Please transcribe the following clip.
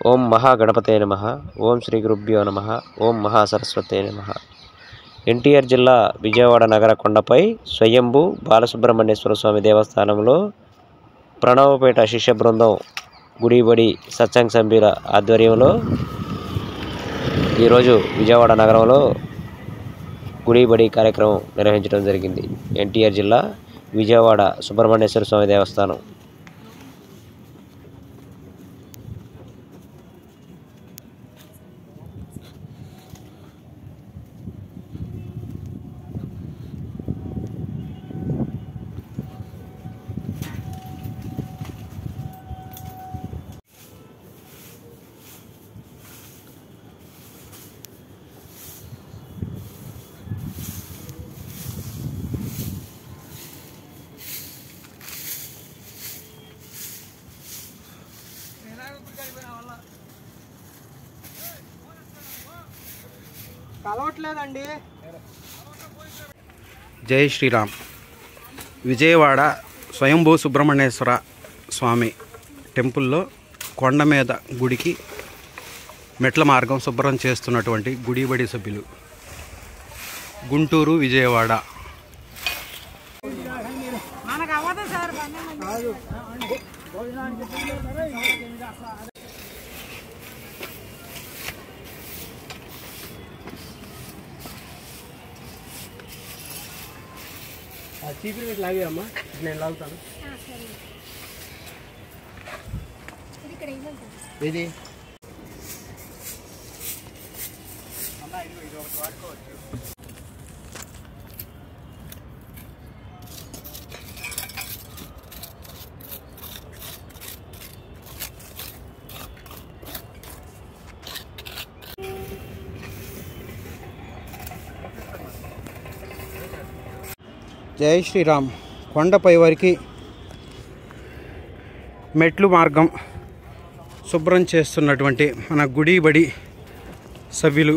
ఓం మహాగణపతే నమః. ఓం శ్రీ గురుభ్యో నమః. ఓం మహాసరస్వతే నమః. ఎన్టీఆర్ జిల్లా విజయవాడ నగర కొండపై స్వయంభూ బాలసుబ్రహ్మణ్యేశ్వర స్వామి దేవస్థానంలో ప్రణవపేట శిష్య బృందం గుడిబడి సత్సంగ సభ్యుల ఆధ్వర్యంలో ఈరోజు విజయవాడ నగరంలో గుడిబడి కార్యక్రమం నిర్వహించడం జరిగింది. ఎన్టీఆర్ జిల్లా విజయవాడ సుబ్రహ్మణ్యేశ్వర స్వామి దేవస్థానం. జై శ్రీరామ్. విజయవాడ స్వయంభూ సుబ్రహ్మణ్యేశ్వర స్వామి టెంపుల్లో కొండ మీద గుడికి మెట్ల మార్గం శుభ్రం చేస్తున్నటువంటి గుడిబడి సభ్యులు గుంటూరు విజయవాడ. చీపురు లాగేమ్మా, నేను లాగుతాను. ఇది జై శ్రీరామ్. కొండపై వారికి మెట్లు మార్గం శుభ్రం చేస్తున్నటువంటి మన గుడిబడి సభ్యులు